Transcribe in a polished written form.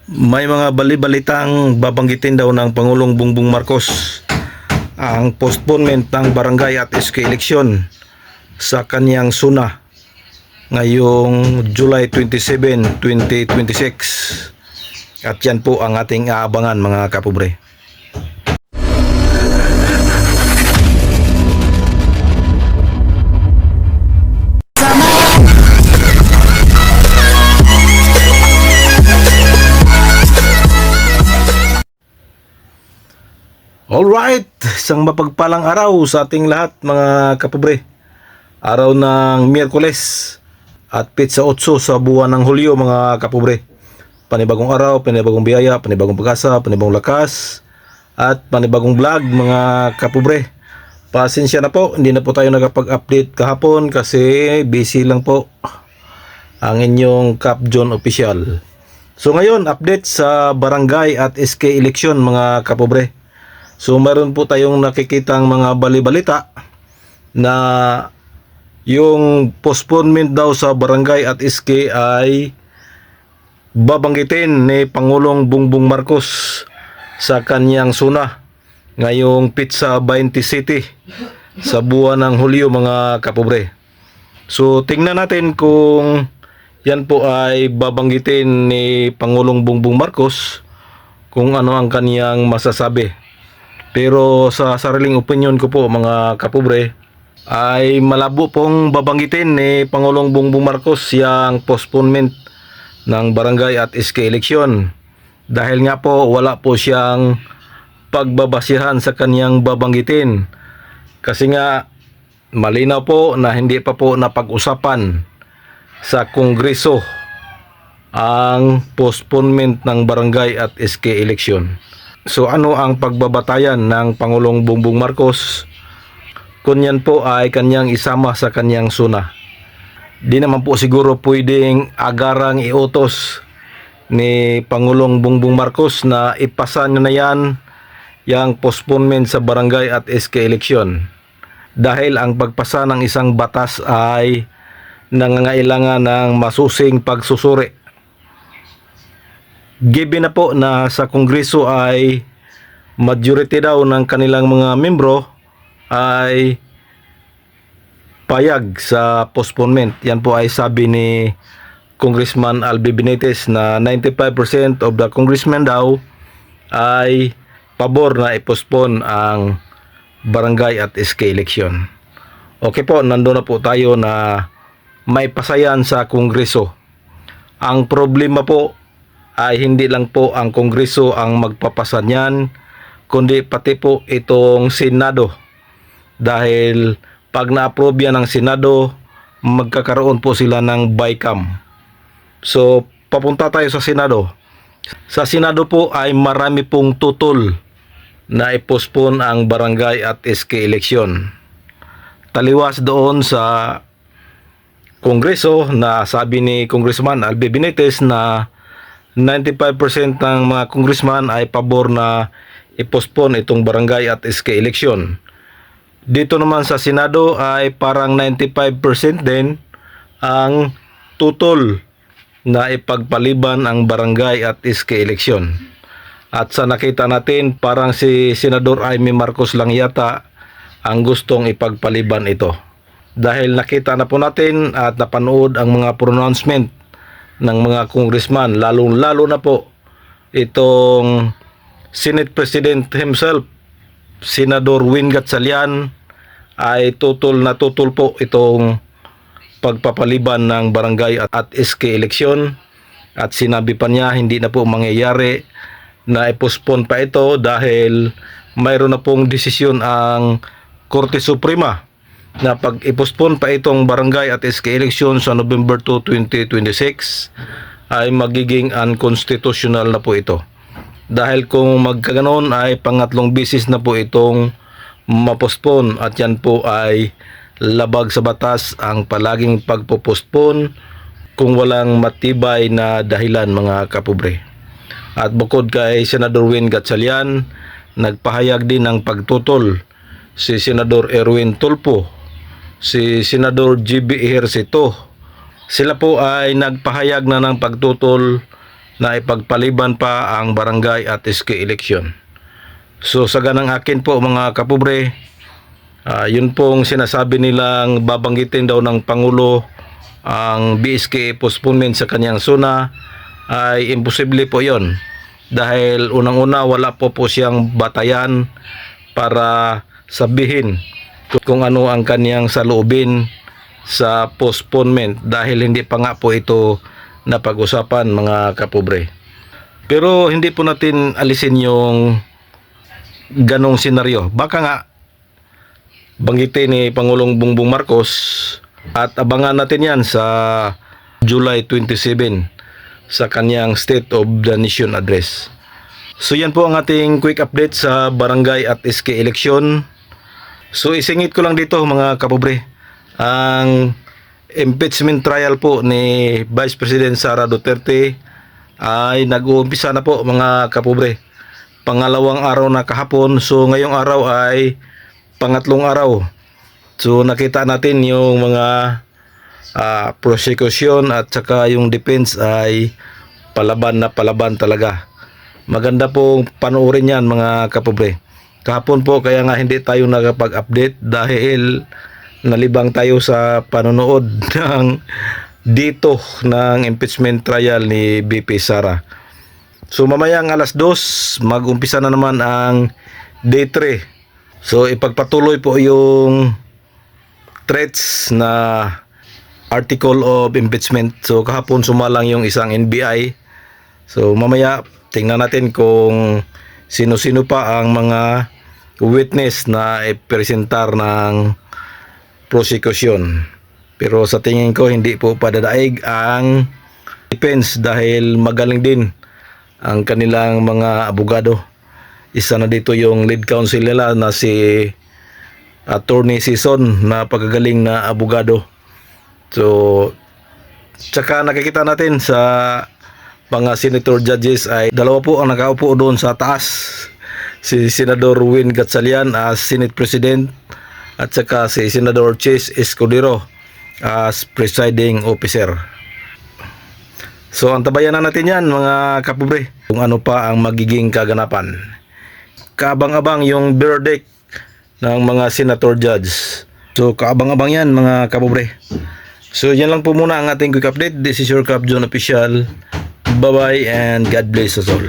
May mga bali-balitang babanggitin daw ng Pangulong Bongbong Marcos ang postponement ng barangay at SK eleksyon sa kanyang suna ngayong July 27, 2026. At yan po ang ating aabangan, mga kapobre. Alright, isang mapagpalang araw sa ating lahat, mga kapobre. Araw ng Miyerkules at pitsa 8 sa buwan ng Hulyo, mga kapobre. Panibagong araw, panibagong biyaya, panibagong pag-asa, panibagong lakas at panibagong vlog, mga kapobre. Pasensya na po, hindi na po tayo nakapag-update kahapon kasi busy lang po ang inyong Cap John Official. So ngayon, update sa barangay at SK election, mga kapobre. So meron po tayong nakikitang mga bali-balita na yung postponement daw sa barangay at SK ay babanggitin ni Pangulong Bongbong Marcos sa kanyang suna ngayong pitsa 20 City sa buwan ng Hulyo, mga kapobre. So tingnan natin kung yan po ay babanggitin ni Pangulong Bongbong Marcos, kung ano ang kaniyang masasabi. Pero sa sariling opinion ko po, mga kapobre, ay malabo pong babanggitin ni Pangulong Bongbong Marcos yung postponement ng barangay at SK eleksyon. Dahil nga po wala po siyang pagbabasihan sa kaniyang babanggitin. Kasi nga malinaw po na hindi pa po napag-usapan sa Kongreso ang postponement ng barangay at SK eleksyon. So ano ang pagbabatayan ng Pangulong Bongbong Marcos kung yan po ay kanyang isama sa kanyang suna? Di naman po siguro pwedeng agarang iutos ni Pangulong Bongbong Marcos na ipasa niya na yan yung postponement sa barangay at SK eleksyon. Dahil ang pagpasa ng isang batas ay nangangailangan ng masusing pagsusuri. Given na po na sa Kongreso ay majority daw ng kanilang mga membro ay payag sa postponement. Yan po ay sabi ni Congressman Albi Benitez na 95% of the congressmen daw ay pabor na i-postpone ang barangay at SK election. Okay po, nandun na po tayo na may pasayan sa Kongreso. Ang problema po ay hindi lang po ang Kongreso ang magpapasa niyan, kundi pati po itong Senado. Dahil pag na-approve yan ng Senado, magkakaroon po sila ng BICAM. So, papunta tayo sa Senado. Sa Senado po ay marami pong tutol na i-postpone ang barangay at SK eleksyon. Taliwas doon sa Kongreso na sabi ni Congressman Albi Benitez na 95% ng mga congressman ay pabor na i-postpone itong barangay at SK eleksyon. Dito naman sa Senado ay parang 95% din ang tutol na ipagpaliban ang barangay at SK eleksyon. At sa nakita natin, parang si Senador Amy Marcos lang yata ang gustong ipagpaliban ito. Dahil nakita na po natin at napanood ang mga pronouncement ng mga congressman, lalo na po itong Senate President himself, Senador Win Gatchalian, ay tutol na tutol po itong pagpapaliban ng barangay at SK eleksyon. At sinabi pa niya hindi na po mangyayari na i-postpone pa ito dahil mayroon na pong desisyon ang Korte Suprema na pag i-postpone pa itong barangay at SK election sa November 2, 2026 ay magiging unconstitutional na po ito. Dahil kung magkaganon ay pangatlong bisis na po itong mapostpone at yan po ay labag sa batas ang palaging pagpopostpone kung walang matibay na dahilan, mga kapobre. At bukod kay Senador Win Gatchalian, nagpahayag din ng pagtutol si Senador Erwin Tulfo, si Senador GB Ejercito. Sila po ay nagpahayag na ng pagtutol na ipagpaliban pa ang barangay at SK election. So sa ganang akin po mga kapobre, yun pong sinasabi nilang babanggitin daw ng Pangulo ang BSK postponement sa kanyang zona ay imposible po yon. Dahil unang-una wala po siyang batayan para sabihin kung ano ang kanyang saloobin sa postponement dahil hindi pa nga po ito napag-usapan mga kapobre. Pero hindi po natin alisin yung ganong senaryo. Baka nga banggitin ni Pangulong Bongbong Marcos at abangan natin yan sa July 27 sa kanyang State of the Nation Address. So yan po ang ating quick update sa barangay at SK election. So isingit ko lang dito mga kapobre, ang impeachment trial po ni Vice President Sara Duterte ay nag-uumpisa na po mga kapobre. Pangalawang araw na kahapon, so ngayong araw ay pangatlong araw. So nakita natin yung mga prosecution at saka yung defense ay palaban na palaban talaga. Maganda pong panoorin yan mga kapobre. Kahapon po kaya nga hindi tayo nakapag-update dahil nalibang tayo sa panonood ng dito ng impeachment trial ni BP Sara. So mamayang alas 2 mag-umpisa na naman ang day 3. So ipagpatuloy po yung threats na article of impeachment. So kahapon sumalang yung isang NBI. So mamaya tingnan natin kung sino-sino pa ang mga witness na ipresentar ng prosecution. Pero sa tingin ko hindi po padadaig ang defense dahil magaling din ang kanilang mga abogado. Isa na dito yung lead counsel nila na si Attorney Sison na pagagaling na abogado. So tsaka nakikita natin sa mga senator judges ay dalawa po ang nakaupo doon sa taas. Si Senador Win Gatchalian as Senate President at saka si Senador Chase Escudero as presiding officer. So antabayan na natin yan mga kapobre kung ano pa ang magiging kaganapan. Kaabang-abang yung verdict ng mga senator judge. So kaabang-abang yan mga kapobre. So yan lang po muna ang ating quick update. This is your Cap John Official. Bye bye and God bless us all.